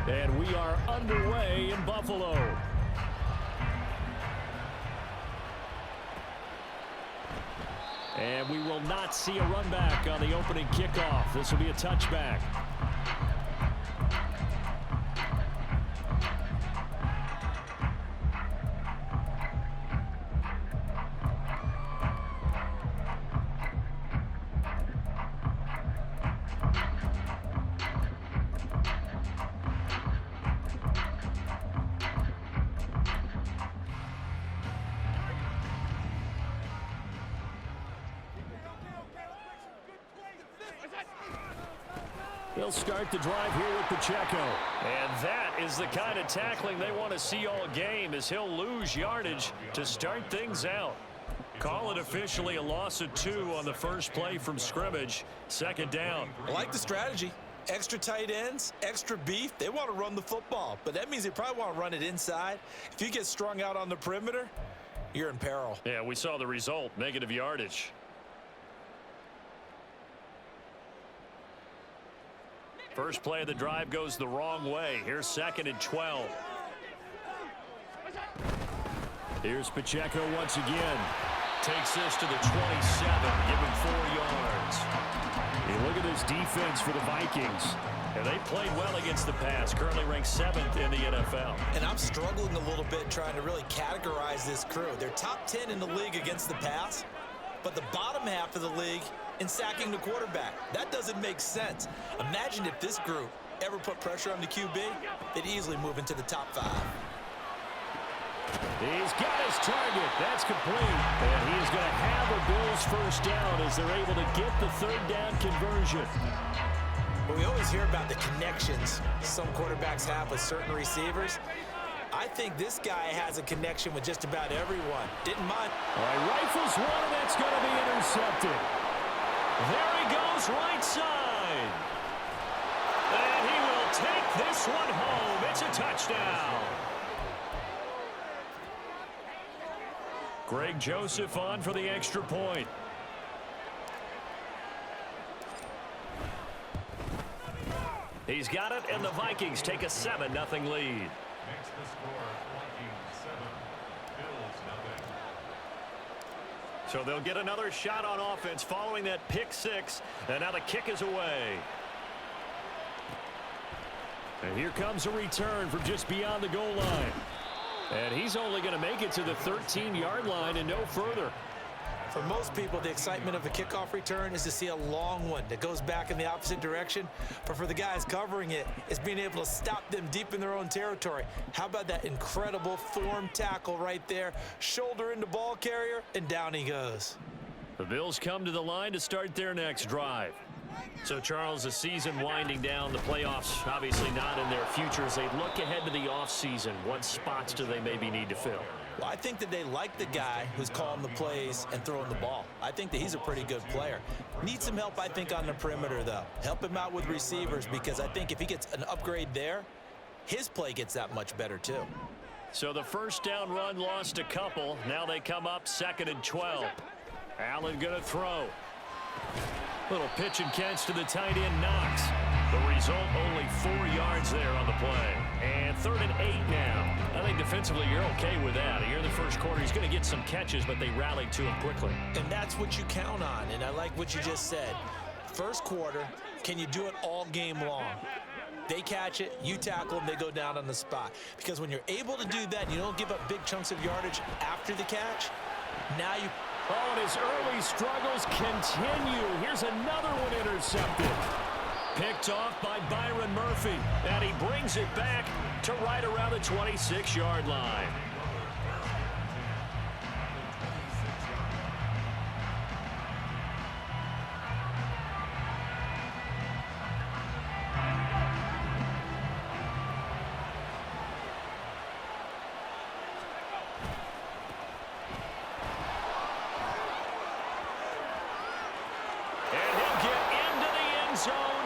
And we are underway in Buffalo. And we will not see a run back on the opening kickoff. This will be a touchback. He'll start the drive here with Pacheco. And that is the kind of tackling they want to see all game, as he'll lose yardage to start things out. Call it officially a loss of 2 on the first play from scrimmage. Second down. I like the strategy. Extra tight ends, extra beef. They want to run the football, but that means they probably want to run it inside. If you get strung out on the perimeter, you're in peril. Yeah, we saw the result, negative yardage. First play of the drive goes the wrong way. Here's 2nd and 12. Here's Pacheco once again. Takes this to the 27, give him 4 yards. Hey, look at this defense for the Vikings. And they played well against the pass, currently ranked 7th in the NFL. And I'm struggling a little bit trying to really categorize this crew. They're top 10 in the league against the pass, but the bottom half of the league in sacking the quarterback. That doesn't make sense. Imagine if this group ever put pressure on the QB, they'd easily move into the top 5. He's got his target. That's complete. And he is going to have a Bills first down as they're able to get the 3rd down conversion. Well, we always hear about the connections some quarterbacks have with certain receivers. I think this guy has a connection with just about everyone. Didn't mind. All right, rifles one, and that's going to be intercepted. There he goes, right side. And he will take this one home. It's a touchdown. Greg Joseph on for the extra point. He's got it, and the Vikings take a 7-0 lead. Makes the score Vikings 7, Bills 0. So they'll get another shot on offense following that pick 6, and now the kick is away. And here comes a return from just beyond the goal line. And he's only going to make it to the 13-yard line and no further. For most people, the excitement of a kickoff return is to see a long one that goes back in the opposite direction. But for the guys covering it, it's being able to stop them deep in their own territory. How about that incredible form tackle right there? Shoulder into ball carrier, and down he goes. The Bills come to the line to start their next drive. So, Charles, the season winding down, the playoffs obviously not in their future. As they look ahead to the offseason, what spots do they maybe need to fill? Well, I think that they like the guy who's calling the plays and throwing the ball. I think that he's a pretty good player. Needs some help, I think, on the perimeter, though. Help him out with receivers, because I think if he gets an upgrade there, his play gets that much better, too. So the first down run lost a couple. Now they come up 2nd and 12. Allen going to throw. Little pitch and catch to the tight end, Knox. The result, only 4 yards there on the play. And 3rd and 8 now. I think defensively you're okay with that. Here in the first quarter, he's going to get some catches, but they rallied to him quickly. And that's what you count on, and I like what you just said. First quarter, can you do it all game long? They catch it, you tackle them, they go down on the spot. Because when you're able to do that and you don't give up big chunks of yardage after the catch, now you... Oh, and his early struggles continue. Here's another one intercepted. Picked off by Byron Murphy. And he brings it back to right around the 26-yard line.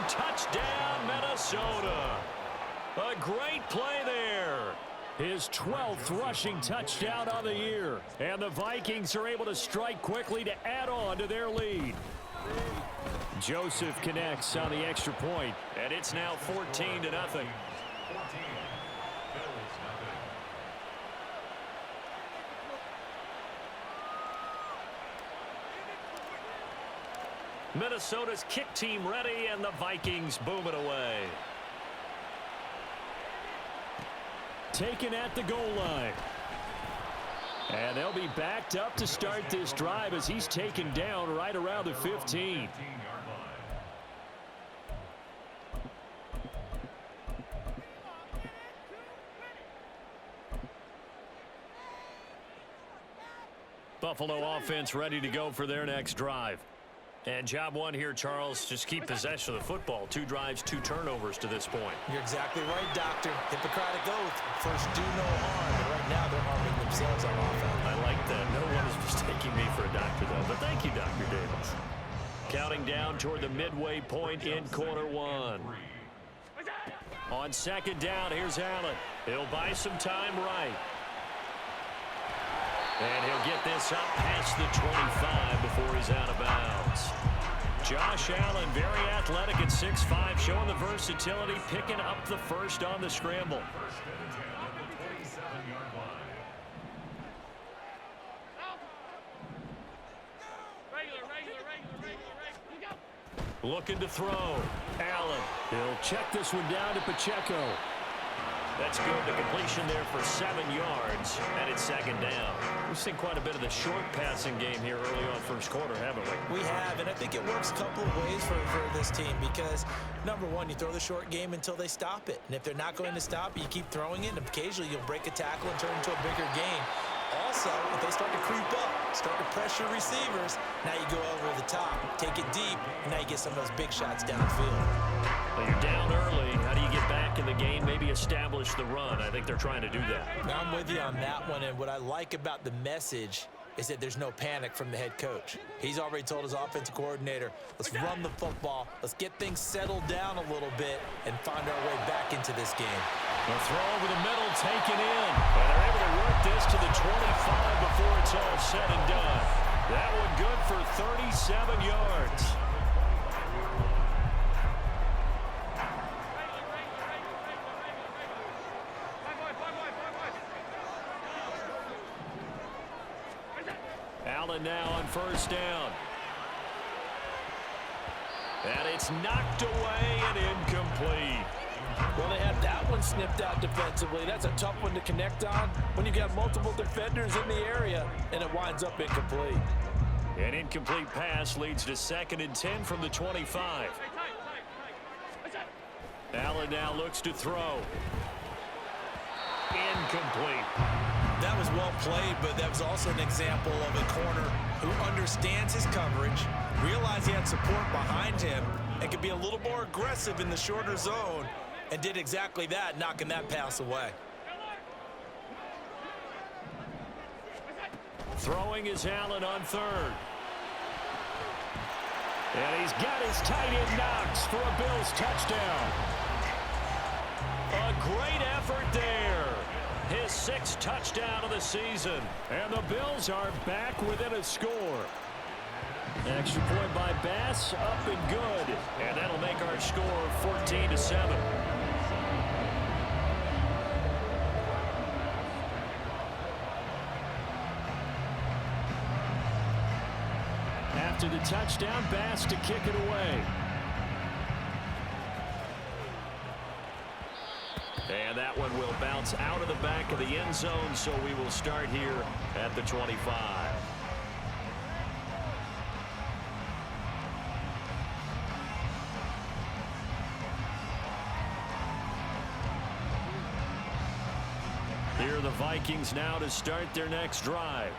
Touchdown, Minnesota. A great play there. His 12th rushing touchdown on the year. And the Vikings are able to strike quickly to add on to their lead. Joseph connects on the extra point, and it's now 14-0. 14. Bills nothing. Minnesota's kick team ready, and the Vikings boom it away. Taken at the goal line. And they'll be backed up to start this drive as he's taken down right around the 15. 15-yard line. Buffalo offense ready to go for their next drive. And job one here, Charles, just keep possession of the football. 2 drives, 2 turnovers to this point. You're exactly right, Doctor. Hippocratic oath. First, do no harm. But right now, they're harming themselves on offense. I like that. No one is mistaking me for a doctor, though. But thank you, Dr. Davis. Counting down toward the midway point in quarter 1. On second down, here's Allen. He'll buy some time right. And he'll get this up past the 25 before he's out of bounds. Josh Allen, very athletic at 6'5", showing the versatility, picking up the first on the scramble. First and 10 at the 27-yard line. Looking to throw. Allen. He'll check this one down to Pacheco. That's good. The completion there for 7 yards, and it's second down. We've seen quite a bit of the short passing game here early on first quarter, haven't we? We have, and I think it works a couple of ways for this team because, number one, you throw the short game until they stop it. And if they're not going to stop it, you keep throwing it, and occasionally you'll break a tackle and turn it into a bigger game. Also, if they start to creep up, start to pressure receivers, now you go over the top, take it deep, and now you get some of those big shots downfield. Well, you're down early. How do you get back in the game? Maybe establish the run. I think they're trying to do that. Now, I'm with you on that one, and what I like about the message is that there's no panic from the head coach. He's already told his offensive coordinator, let's run the football, let's get things settled down a little bit, and find our way back into this game. The throw over the middle, taken in. And they're able to work this to the 25 before it's all said and done. That one good for 37 yards. Allen now on first down. And it's knocked away and incomplete. Well, they had that one snipped out defensively. That's a tough one to connect on when you've got multiple defenders in the area, and it winds up incomplete. An incomplete pass leads to 2nd and 10 from the 25. Allen now looks to throw. Incomplete. That was well played, but that was also an example of a corner who understands his coverage, realized he had support behind him, and could be a little more aggressive in the shorter zone, and did exactly that, knocking that pass away. Throwing is Allen on 3rd. And he's got his tight end Knox for a Bills touchdown. A great effort there. His 6th touchdown of the season. And the Bills are back within a score. Extra point by Bass, up and good. And that'll make our score 14-7. After the touchdown, Bass to kick it away. And that one will bounce out of the back of the end zone, so we will start here at the 25. Here are the Vikings now to start their next drive.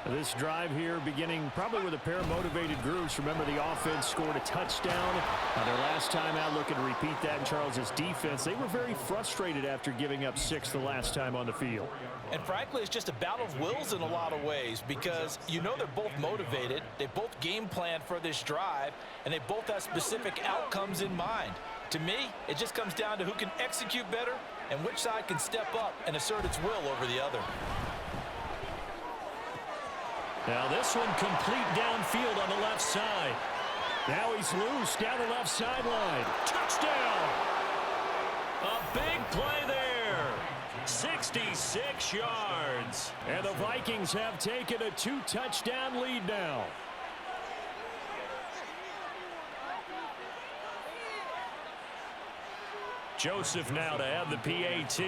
This drive here beginning probably with a pair of motivated groups. Remember, the offense scored a touchdown their last time out. Looking to repeat that in Charles's defense. They were very frustrated after giving up 6 the last time on the field. And frankly, it's just a battle of wills in a lot of ways because you know they're both motivated. They both game planned for this drive, and they both have specific outcomes in mind. To me, it just comes down to who can execute better and which side can step up and assert its will over the other. Now this one complete downfield on the left side. Now he's loose down the left sideline. Touchdown! A big play there. 66 yards. And the Vikings have taken a 2-touchdown lead now. Joseph now to have the PAT.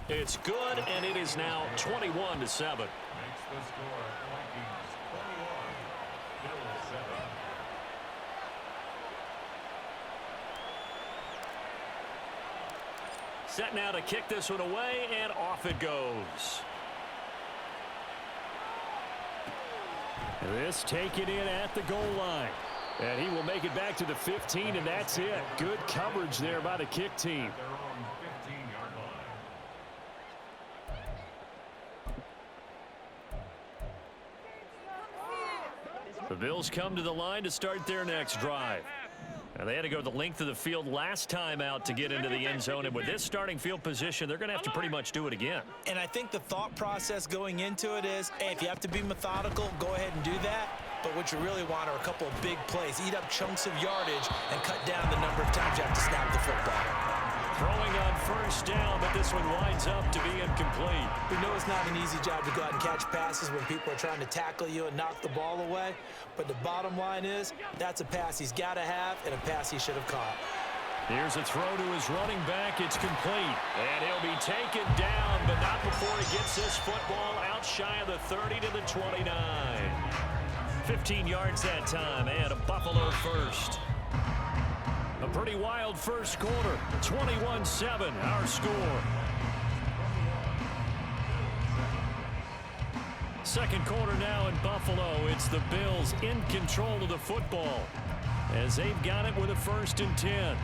It's good, and it is now 21-7. Makes the score. Vikings 21, Bills 7. Set now to kick this one away, and off it goes. This taken in at the goal line. And he will make it back to the 15, and that's it. Good coverage there by the kick team. Their own 15-yard line. The Bills come to the line to start their next drive. Now, they had to go the length of the field last time out to get into the end zone, and with this starting field position, they're going to have to pretty much do it again. And I think the thought process going into it is, hey, if you have to be methodical, go ahead and do that. But what you really want are a couple of big plays. Eat up chunks of yardage and cut down the number of times you have to snap the football. Throwing on first down, but this one winds up to be incomplete. We know it's not an easy job to go out and catch passes when people are trying to tackle you and knock the ball away. But the bottom line is, that's a pass he's got to have and a pass he should have caught. Here's a throw to his running back. It's complete. And he'll be taken down, but not before he gets this football out shy of the 30 to the 29. 15 yards that time, and a Buffalo first. A pretty wild first quarter. 21-7, our score. Second quarter now in Buffalo. It's the Bills in control of the football as they've got it with a 1st and 10.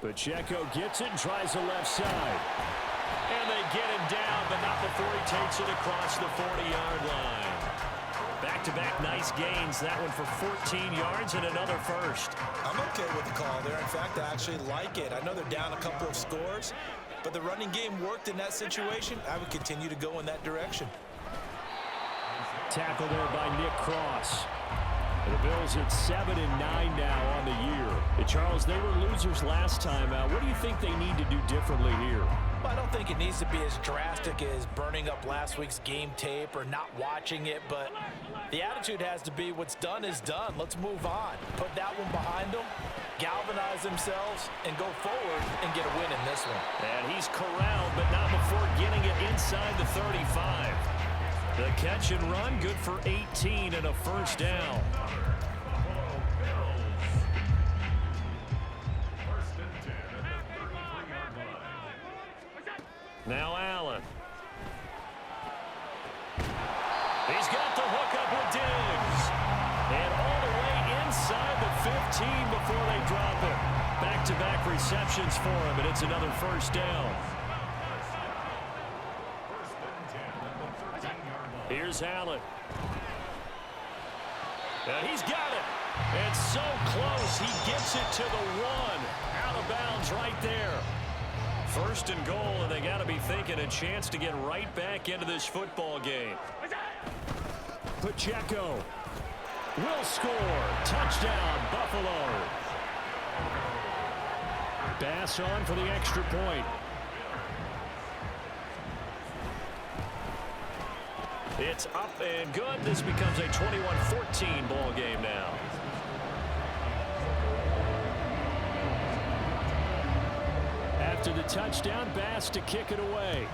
Pacheco gets it and tries the left side. And they get him down, but not before he takes it across the 40-yard line. Back-to-back nice gains. That one for 14 yards and another first. I'm okay with the call there. In fact, I actually like it. I know they're down a couple of scores, but the running game worked in that situation. I would continue to go in that direction. Tackle there by Nick Cross. The Bills at 7-9 now on the year. And Charles, they were losers last time out. What do you think they need to do differently here? Well, I don't think it needs to be as drastic as burning up last week's game tape or not watching it, but the attitude has to be what's done is done. Let's move on. Put that one behind them, galvanize themselves, and go forward and get a win in this one. And he's corralled, but not before getting it inside the 35. The catch and run, good for 18 and a first down. Buffalo Bills. 1st and 10 at the 33-yard line. Now Allen. He's got the hook up with Diggs. And all the way inside the 15 before they drop it. Back-to-back receptions for him, and it's another first down. Here's Allen. And he's got it. And so close. He gets it to the 1. Out of bounds right there. 1st and goal, and they got to be thinking a chance to get right back into this football game. Pacheco will score. Touchdown, Buffalo. Bass on for the extra point. It's up and good. This becomes a 21-14 ball game now. After the touchdown, Bass to kick it away.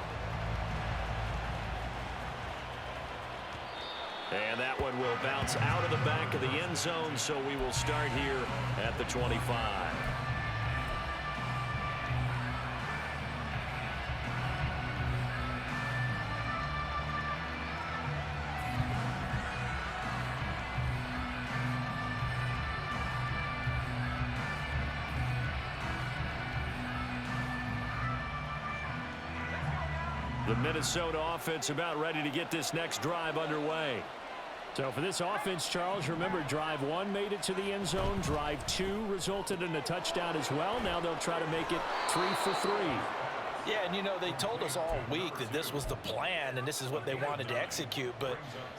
And that one will bounce out of the back of the end zone, so we will start here at the 25. The Minnesota offense about ready to get this next drive underway. So for this offense, Charles, remember drive 1 made it to the end zone. Drive 2 resulted in a touchdown as well. Now they'll try to make it 3 for 3. Yeah, and you know, they told us all week that this was the plan and this is what they wanted to execute, but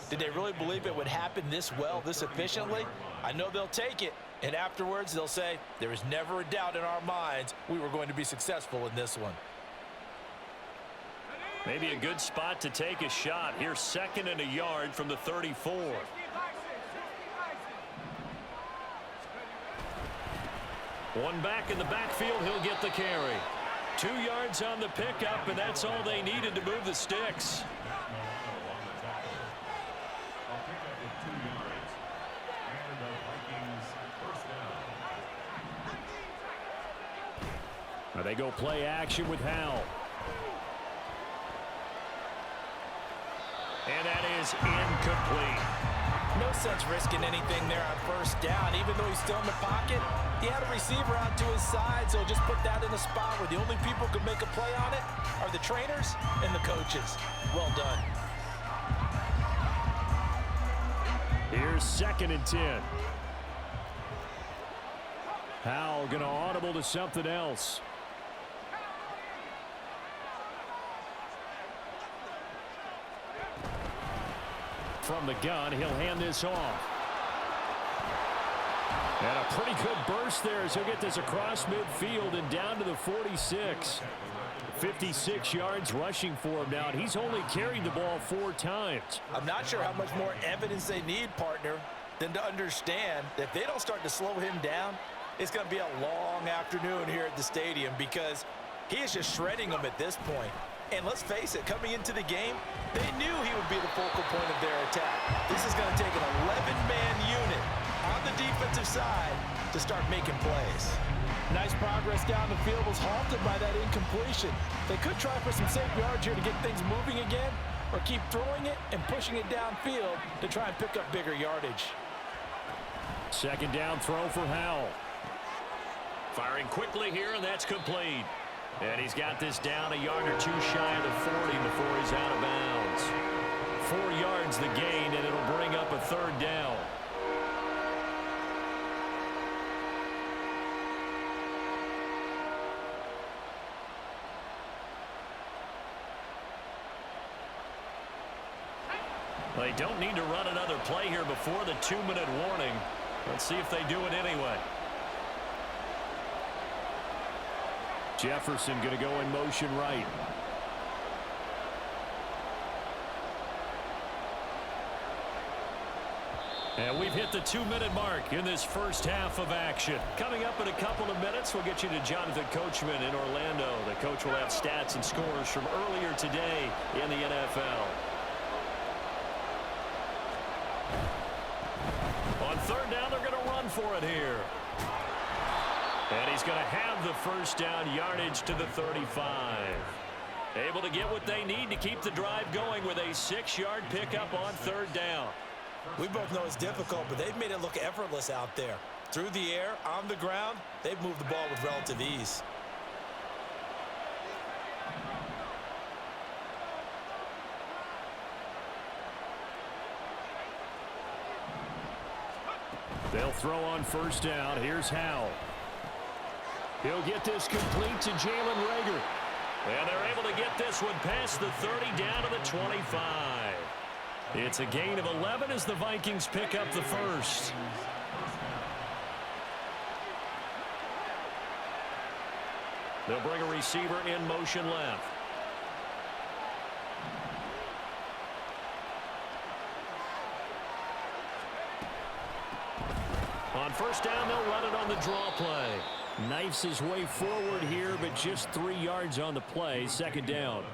did they really believe it would happen this well, this efficiently? I know they'll take it, and afterwards they'll say, there is never a doubt in our minds we were going to be successful in this one. Maybe a good spot to take a shot. Here's 2nd and a yard from the 34. One back in the backfield, he'll get the carry. 2 yards on the pickup, and that's all they needed to move the sticks. A pickup of 2 yards. And the Vikings first down. Now they go play action with Howell. And that is incomplete. No sense risking anything there on first down, even though he's still in the pocket. He had a receiver out to his side, so just put that in a spot where the only people who can make a play on it are the trainers and the coaches. Well done. Here's 2nd and 10. Howell going to audible to something else. From the gun, he'll hand this off. And a pretty good burst there as he'll get this across midfield and down to the 46. 56 yards rushing for him now, and he's only carried the ball 4 times. I'm not sure how much more evidence they need, partner, than to understand that if they don't start to slow him down, it's going to be a long afternoon here at the stadium because he is just shredding them at this point. And let's face it, coming into the game, they knew he would be the focal point of their attack. This is going to take an 11-man unit on the defensive side to start making plays. Nice progress down the field was halted by that incompletion. They could try for some safe yards here to get things moving again, or keep throwing it and pushing it downfield to try and pick up bigger yardage. 2nd down throw for Howell. Firing quickly here, and that's complete. And he's got this down a yard or 2 shy of the 40 before he's out of bounds. 4 yards the gain, and it'll bring up a 3rd down. They don't need to run another play here before the 2-minute warning. Let's see if they do it anyway. Jefferson going to go in motion right. And we've hit the 2-minute mark in this first half of action. Coming up in a couple of minutes, we'll get you to Jonathan Coachman in Orlando. The coach will have stats and scores from earlier today in the NFL. On 3rd down, they're going to run for it here. And he's going to have the first down, yardage to the 35. Able to get what they need to keep the drive going with a 6-yard pickup on 3rd down. We both know it's difficult, but they've made it look effortless out there. Through the air, on the ground, they've moved the ball with relative ease. They'll throw on 1st down. Here's Howell. He'll get this complete to Jalen Reagor. And they're able to get this one past the 30 down to the 25. It's a gain of 11 as the Vikings pick up the first. They'll bring a receiver in motion left. On 1st down, they'll run it on the draw play. Knifes his way forward here, but just 3 yards on the play. 2nd down.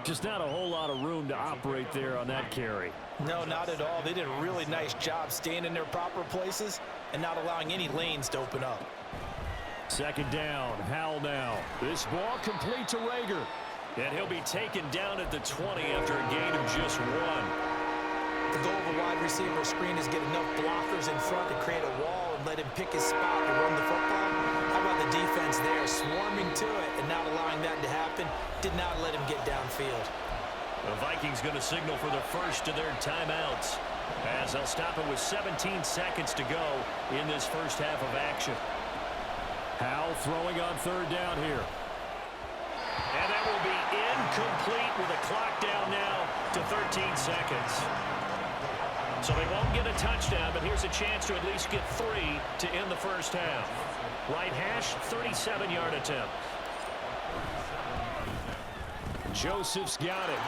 Just not a whole lot of room to operate there on that carry. No, not at all. They did a really nice job staying in their proper places and not allowing any lanes to open up. 2nd down. Howell now. This ball complete to Reagor. And he'll be taken down at the 20 after a gain of just 1. The goal of a wide receiver screen is get enough blockers in front to create a wall and let him pick his spot to run the football. How about the defense there, swarming to it and not allowing that to happen? Did not let him get downfield. The Vikings going to signal for the first of their timeouts. As they'll stop it with 17 seconds to go in this first half of action. Howell throwing on third down here. And that will be incomplete with a clock down now to 13 seconds. So they won't get a touchdown, but here's a chance to at least get 3 to end the first half. Right hash, 37-yard attempt. Joseph's got it.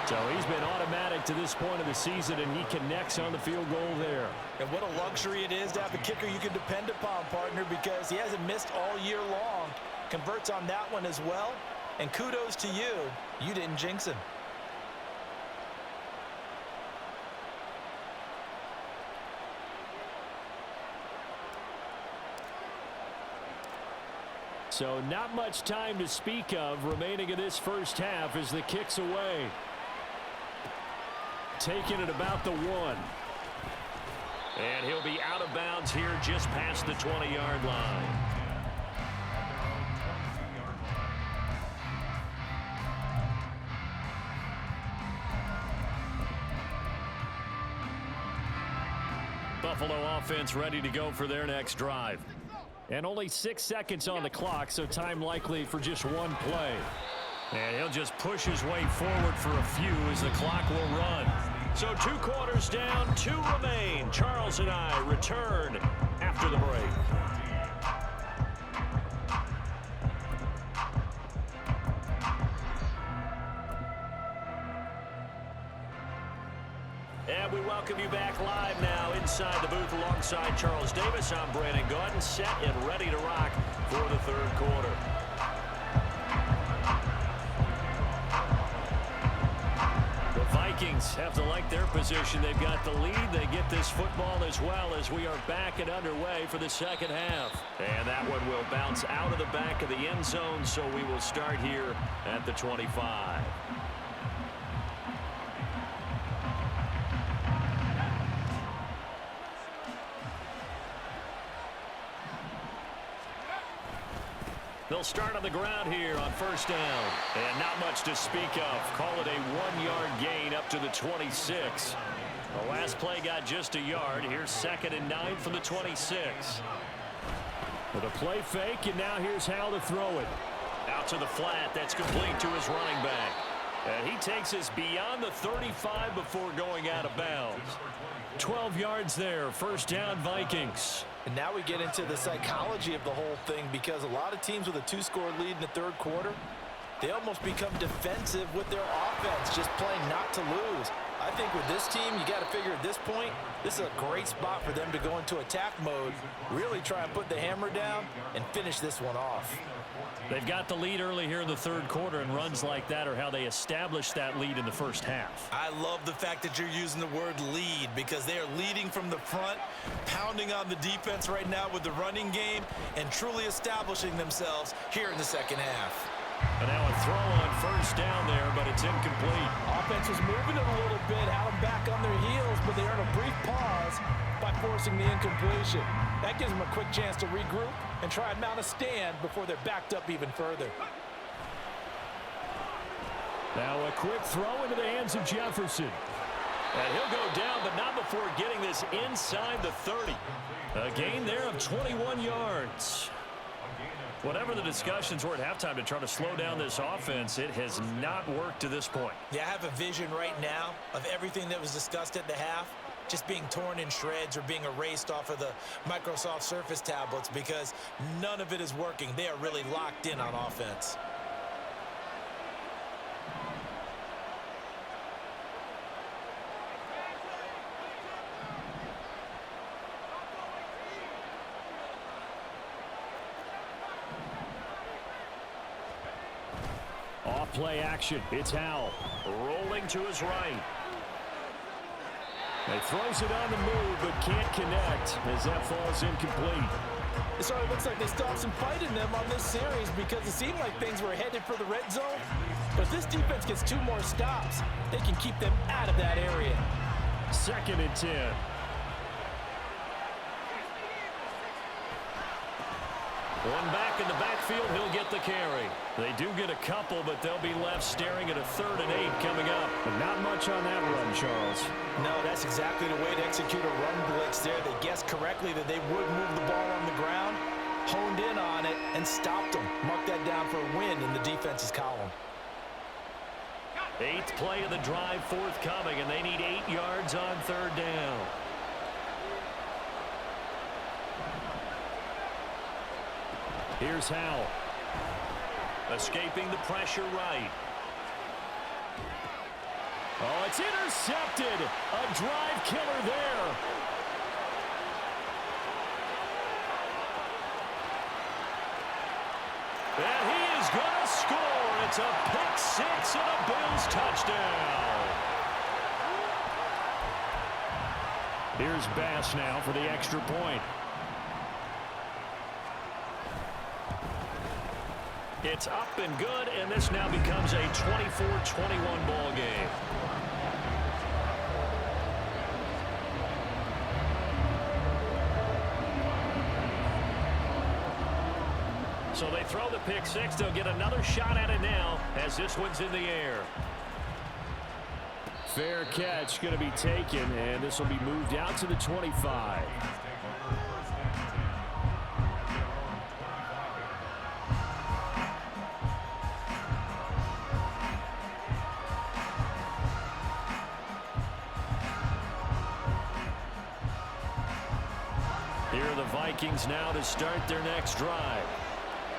So he's been automatic to this point of the season, and he connects on the field goal there. And what a luxury it is to have a kicker you can depend upon, partner, because he hasn't missed all year long. Converts on that one as well. And kudos to you. You didn't jinx him. So not much time to speak of remaining in this first half as the kick's away. Taking it about the 1. And he'll be out of bounds here just past the 20-yard line. Buffalo offense ready to go for their next drive. And only 6 seconds on the clock, so time likely for just one play. And he'll just push his way forward for a few as the clock will run. So 2 quarters down, 2 remain. Charles and I return after the break. And we welcome you back live now inside the booth alongside Charles Davis. I'm Brandon Gaudin, set and ready to rock for the third quarter. The Vikings have to like their position. They've got the lead. They get this football as well as we are back and underway for the second half. And that one will bounce out of the back of the end zone, so we will start here at the 25. They'll start on the ground here on first down. And not much to speak of. Call it a 1-yard gain up to the 26. The last play got just a yard. Here's 2nd and 9 from the 26. With a play fake, and now here's Howell to throw it. Out to the flat. That's complete to his running back. And he takes us beyond the 35 before going out of bounds. 12 yards there. First down, Vikings. And now we get into the psychology of the whole thing, because a lot of teams with a 2-score lead in the third quarter, they almost become defensive with their offense, just playing not to lose. I think with this team, you got to figure at this point, this is a great spot for them to go into attack mode, really try and put the hammer down and finish this one off. They've got the lead early here in the third quarter, and runs like that are how they establish that lead in the first half. I love the fact that you're using the word lead, because they are leading from the front, pounding on the defense right now with the running game, and truly establishing themselves here in the second half. And now a throw on first down there, but it's incomplete. Offense was moving it a little bit, had them back on their heels, but they earned a brief pause by forcing the incompletion. That gives them a quick chance to regroup and try and mount a stand before they're backed up even further. Now a quick throw into the hands of Jefferson. And he'll go down, but not before getting this inside the 30. A gain there of 21 yards. Whatever the discussions were at halftime to try to slow down this offense, it has not worked to this point. Yeah, I have a vision right now of everything that was discussed at the half just being torn in shreds or being erased off of the Microsoft Surface tablets, because none of it is working. They are really locked in on offense. Off play action. It's Howell rolling to his right. He throws it on the move, but can't connect as that falls incomplete. It sort of looks like they still have some fight in them on this series, because it seemed like things were headed for the red zone. But if this defense gets 2 more stops, they can keep them out of that area. 2nd and 10. One back in the backfield, he'll get the carry. They do get a couple, but they'll be left staring at a 3rd and 8 coming up. But not much on that run, Charles. No, that's exactly the way to execute a run blitz there. They guessed correctly that they would move the ball on the ground, honed in on it, and stopped them. Mark that down for a win in the defense's column. 8th play of the drive forthcoming, and they need 8 yards on 3rd down. Here's Howell. Escaping the pressure right. Oh, it's intercepted. A drive killer there. And he is going to score. It's a pick 6 and a Bills touchdown. Here's Bass now for the extra point. It's up and good, and this now becomes a 24-21 ball game. So they throw the pick 6. They'll get another shot at it now as this one's in the air. Fair catch going to be taken, and this will be moved out to the 25. Here are the Vikings now to start their next drive.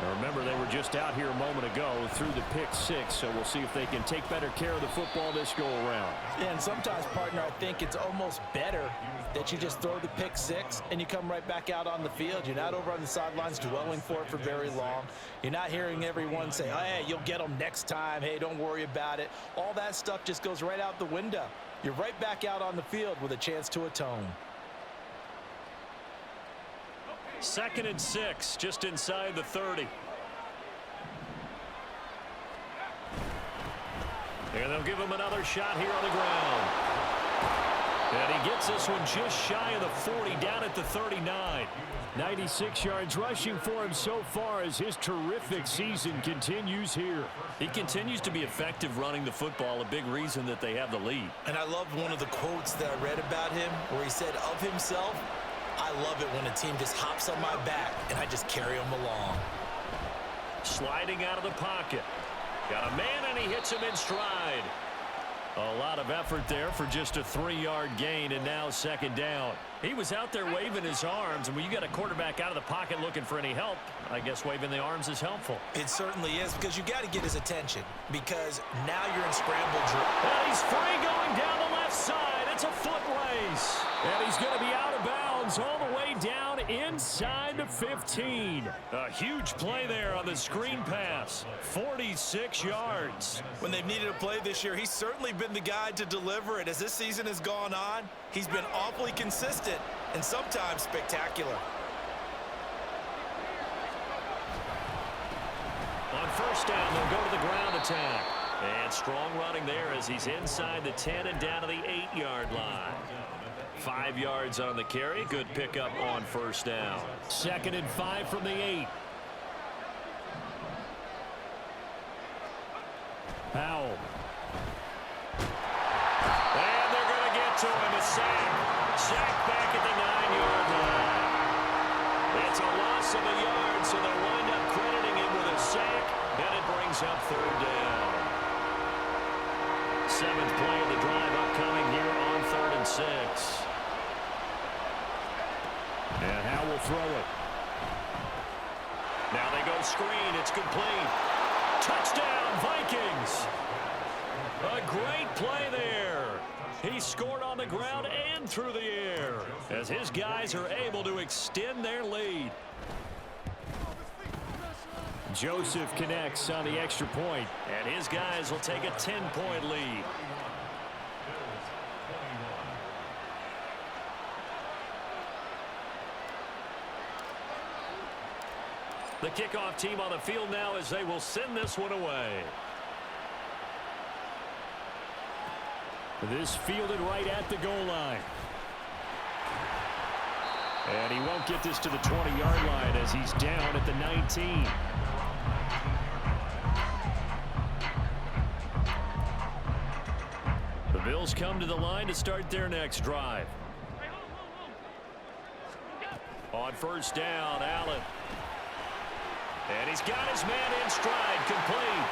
Now remember, they were just out here a moment ago through the pick 6, so we'll see if they can take better care of the football this go-around. Yeah, and sometimes, partner, I think it's almost better that you just throw the pick 6 and you come right back out on the field. You're not over on the sidelines dwelling for it for very long. You're not hearing everyone say, hey, you'll get them next time. Hey, don't worry about it. All that stuff just goes right out the window. You're right back out on the field with a chance to atone. 2nd and 6, just inside the 30. And they'll give him another shot here on the ground. And he gets this one just shy of the 40, down at the 39. 96 yards rushing for him so far as his terrific season continues here. He continues to be effective running the football, a big reason that they have the lead. And I loved one of the quotes that I read about him where he said of himself, I love it when a team just hops on my back and I just carry them along. Sliding out of the pocket. Got a man and he hits him in stride. A lot of effort there for just a 3-yard gain, and now 2nd down. He was out there waving his arms, and when you got a quarterback out of the pocket looking for any help, I guess waving the arms is helpful. It certainly is, because you got to get his attention, because now you're in scramble drill. And he's free going down the left side. It's a foot race. And he's going to be out of bounds all the way down inside the 15. A huge play there on the screen pass. 46 yards. When they've needed a play this year, he's certainly been the guy to deliver it. As this season has gone on, he's been awfully consistent and sometimes spectacular. On 1st down, they'll go to the ground attack. And strong running there as he's inside the 10 and down to the 8-yard line. 5 yards on the carry. Good pickup on 1st down. 2nd and 5 from the 8. Howell. And they're going to get to him. A sack. Sack back at the 9-yard line. It's a loss of a yard, so they'll wind up crediting him with a sack. And it brings up 3rd down. 7th play of the drive upcoming here on 3rd and 6. And Howell will throw it. Now they go screen. It's complete. Touchdown, Vikings. A great play there. He scored on the ground and through the air as his guys are able to extend their lead. Joseph connects on the extra point. And his guys will take a 10-point lead. The kickoff team on the field now as they will send this one away. This fielded right at the goal line. And he won't get this to the 20-yard line as he's down at the 19. The Bills come to the line to start their next drive. On first down, Allen. And he's got his man in stride, complete.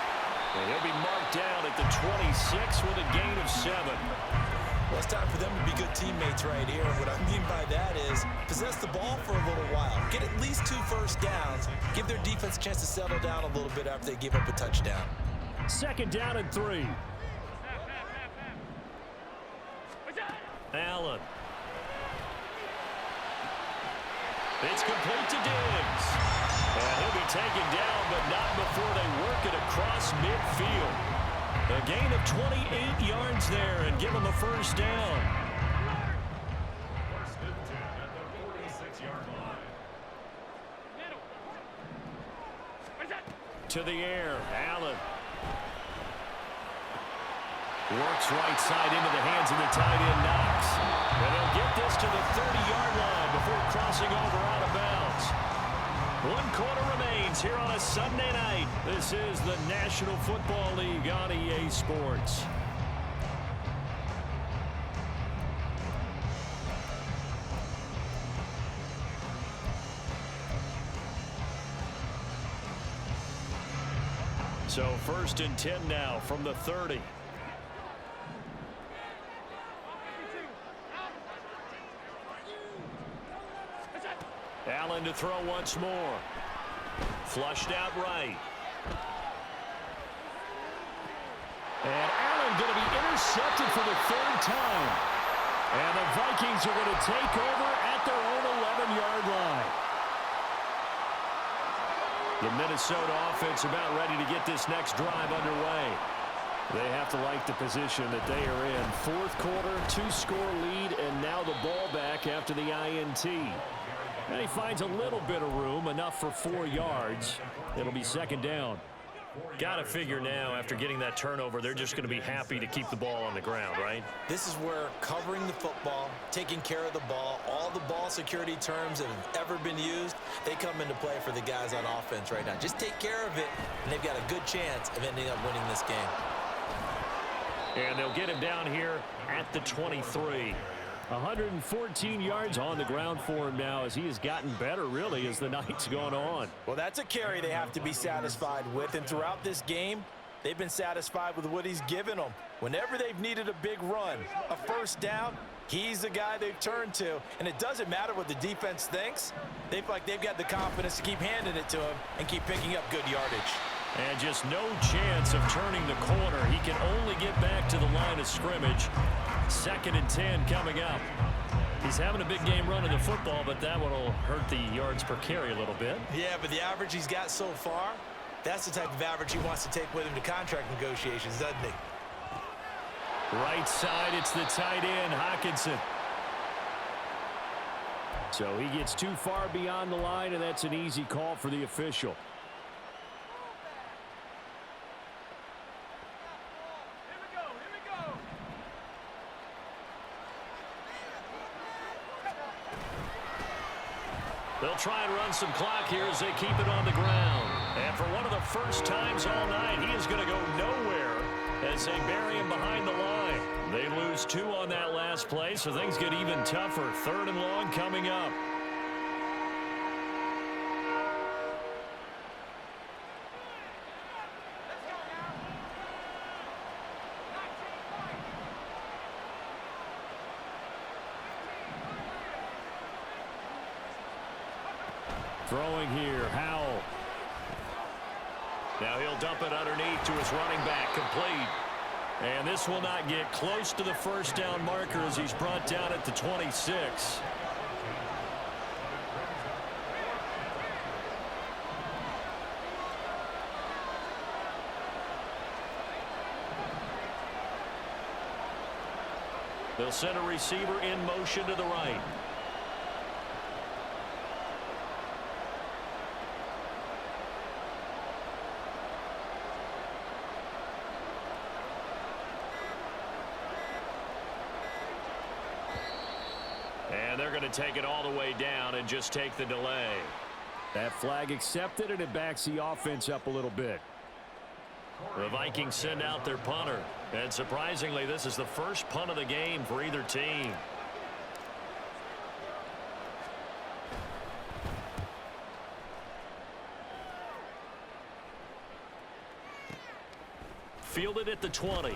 And he'll be marked down at the 26 with a gain of 7. Well, it's time for them to be good teammates right here. What I mean by that is possess the ball for a little while. Get at least 2 first downs. Give their defense a chance to settle down a little bit after they give up a touchdown. Second down and 3. Allen. It's complete to Diggs. And he'll be taken down, but not before they work it across midfield. A gain of 28 yards there and give him a first down. First and 10 at the 46-yard line. To the air, Allen. Works right side into the hands of the tight end, Knox. And he'll get this to the 30-yard line before crossing over out of bounds. 1 quarter remains here on a Sunday night. This is the National Football League on EA Sports. So first and 10 now from the 30. Allen to throw once more. Flushed out right. And Allen going to be intercepted for the 3rd time. And the Vikings are going to take over at their own 11-yard line. The Minnesota offense about ready to get this next drive underway. They have to like the position that they are in. 4th quarter, 2-score lead, and now the ball back after the INT. And he finds a little bit of room, enough for 4 yards. It'll be second down. Got to figure now, after getting that turnover, they're just going to be happy to keep the ball on the ground, right? This is where covering the football, taking care of the ball, all the ball security terms that have ever been used, they come into play for the guys on offense right now. Just take care of it, and they've got a good chance of ending up winning this game. And they'll get him down here at the 23. 114 yards on the ground for him now as he has gotten better, really, as the night's gone on. Well, that's a carry they have to be satisfied with, and throughout this game, they've been satisfied with what he's given them. Whenever they've needed a big run, a first down, he's the guy they've turned to, and it doesn't matter what the defense thinks. They've got the confidence to keep handing it to him and keep picking up good yardage. And just no chance of turning the corner. He can only get back to the line of scrimmage. 2nd and 10 coming up. He's having a big game running the football, but that one will hurt the yards per carry a little bit. Yeah, but the average he's got so far, that's the type of average he wants to take with him to contract negotiations, doesn't he? Right side, it's the tight end, Hockenson. So he gets too far beyond the line, and that's an easy call for the official. They'll try and run some clock here as they keep it on the ground. And for one of the first times all night, he is going to go nowhere as they bury him behind the line. They lose 2 on that last play, so things get even tougher. 3rd and long coming up. Throwing here, Howell. Now he'll dump it underneath to his running back, complete. And this will not get close to the first down marker as he's brought down at the 26. They'll send a receiver in motion to the right. And they're going to take it all the way down and just take the delay. That flag accepted, and it backs the offense up a little bit. The Vikings send out their punter. And surprisingly, this is the first punt of the game for either team. Fielded at the 20.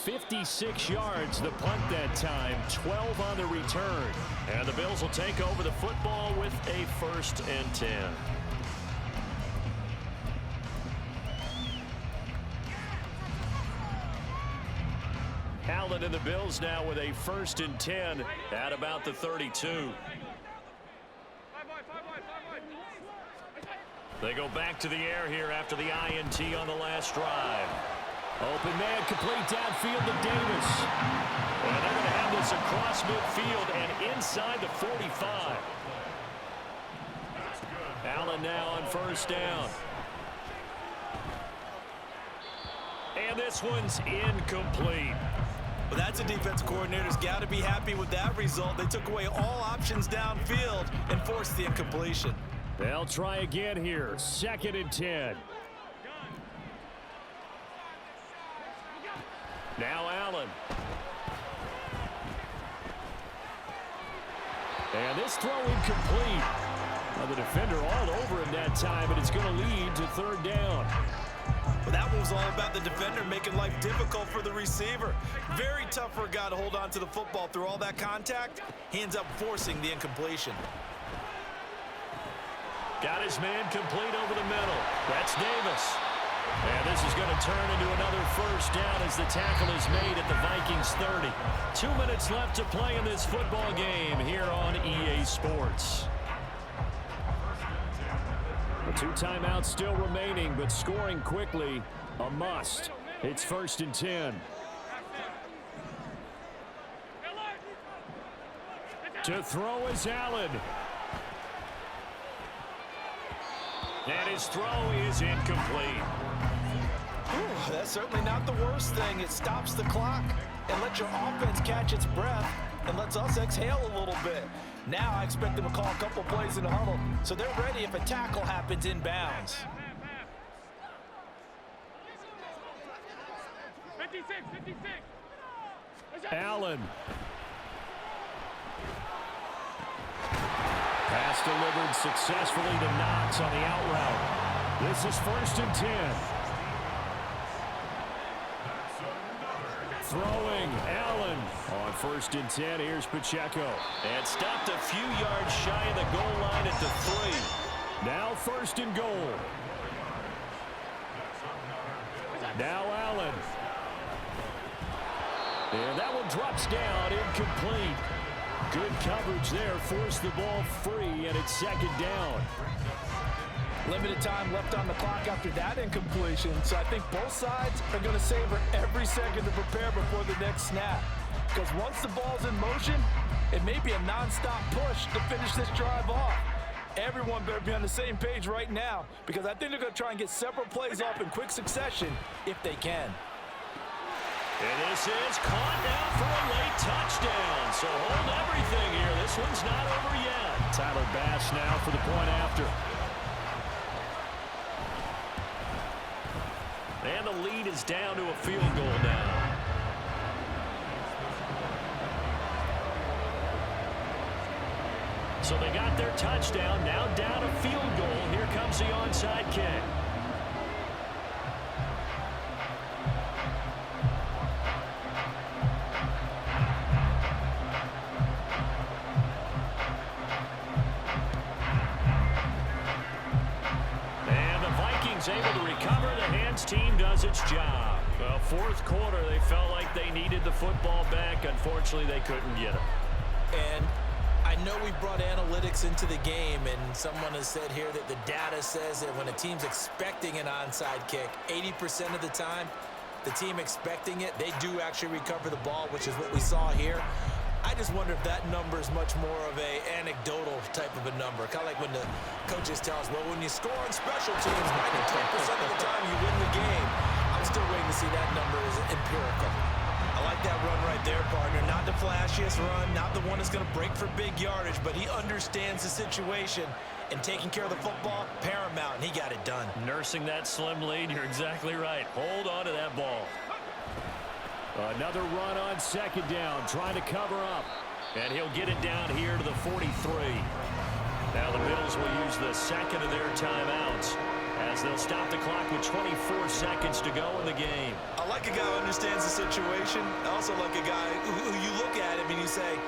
56 yards the punt that time, 12 on the return. And the Bills will take over the football with a 1st and 10. Allen and the Bills now with a 1st and 10 at about the 32. They go back to the air here after the INT on the last drive. Open man complete downfield to Davis. And they're going to have this across midfield and inside the 45. Allen now on 1st down. And this one's incomplete. Well, that's a defense coordinator's got to be happy with that result. They took away all options downfield and forced the incompletion. They'll try again here. 2nd and 10. Now Allen. And this throw incomplete. Well, the defender all over him that time, and it's going to lead to 3rd down. Well, that one was all about the defender making life difficult for the receiver. Very tough for a guy to hold on to the football through all that contact. He ends up forcing the incompletion. Got his man complete over the middle. That's Davis. And this is going to turn into another 1st down as the tackle is made at the Vikings 30. 2 minutes left to play in this football game here on EA Sports. The 2 timeouts still remaining, but scoring quickly a must. It's 1st and 10. To throw is Allen. And his throw is incomplete. Ooh, that's certainly not the worst thing. It stops the clock and lets your offense catch its breath and lets us exhale a little bit. Now I expect them to call a couple plays in the huddle so they're ready if a tackle happens inbounds. 56. Allen. Pass delivered successfully to Knox on the out route. This is 1st and 10. Throwing Allen on 1st and 10. Here's Pacheco. And stopped a few yards shy of the goal line at the 3. Now 1st and goal. Now Allen. And that one drops down, incomplete. Good coverage there, forced the ball free, and it's 2nd down. Limited time left on the clock after that incompletion, so I think both sides are going to savor every second to prepare before the next snap. Because once the ball's in motion, it may be a non-stop push to finish this drive off. Everyone better be on the same page right now, because I think they're going to try and get several plays off in quick succession if they can. And this is caught now for a late touchdown. So hold everything here. This one's not over yet. Tyler Bass now for the point after. And the lead is down to a field goal now. So they got their touchdown. Now down a field goal. Here comes the onside kick. Able to recover. The hands team does its job. Well, 4th quarter, they felt like they needed the football back. Unfortunately, they couldn't get it. And I know we brought analytics into the game, and someone has said here that the data says that when a team's expecting an onside kick, 80% of the time, the team expecting it, they do actually recover the ball, which is what we saw here. I just wonder if that number is much more of a anecdotal type of a number. Kind of like when the coaches tell us, well, when you score on special teams, 92% of the time you win the game. I'm still waiting to see that number is empirical. A like that run right there, partner. Not the flashiest run, not the one that's going to break for big yardage, but he understands the situation, and taking care of the football, paramount, and he got it done. Nursing that slim lead, you're exactly right. Hold on to that ball. Another run on second down, trying to cover up. And he'll get it down here to the 43. Now the Bills will use the second of their timeouts as they'll stop the clock with 24 seconds to go in the game. I like a guy who understands the situation. I also like a guy who you look at him and you say,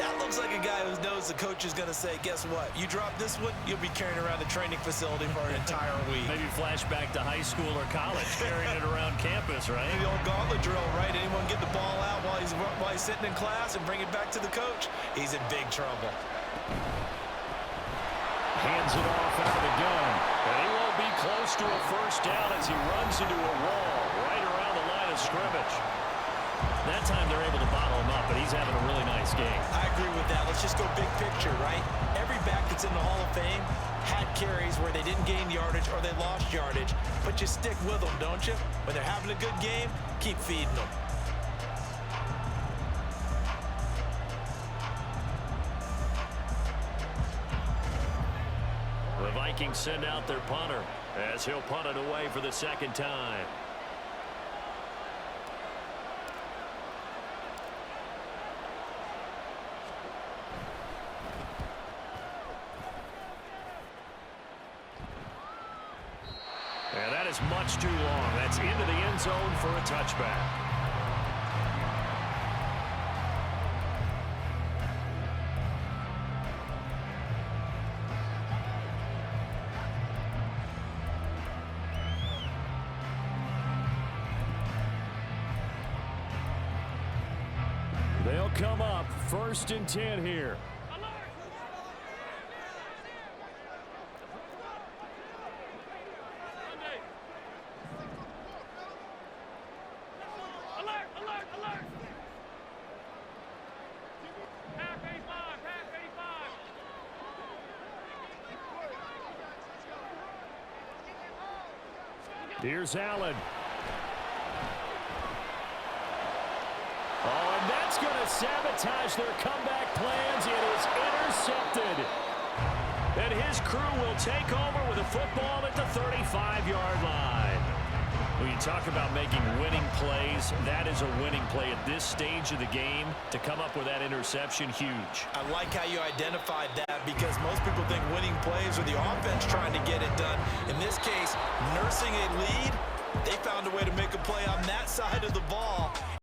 that looks like a guy who knows the coach is going to say, guess what? You drop this one, you'll be carrying around the training facility for an entire week. Maybe flashback to high school or college, carrying it around campus, right? The old gauntlet drill, right? Anyone get the ball out while he's sitting in class and bring it back to the coach? He's in big trouble. Hands it off out of the gun. And he won't be close to a first down as he runs into a wall right around the line of scrimmage. That time they're able to bottle him up, but he's having a really nice game. I agree with that. Let's just go big picture, right? Every back that's in the Hall of Fame had carries where they didn't gain yardage or they lost yardage, but you stick with them, don't you? When they're having a good game, keep feeding them. The Vikings send out their punter as he'll punt it away for the second time. And that is much too long. That's into the end zone for a touchback. They'll come up 1st and 10 here. Here's Allen. Oh, and that's going to sabotage their comeback plans. It is intercepted. And his crew will take over with a football at the 35-yard line. When you talk about making winning plays, that is a winning play at this stage of the game. To come up with that interception, huge. I like how you identified that because most people think winning plays are the offense trying to get it done. In this case, nursing a lead, they found a way to make a play on that side of the ball.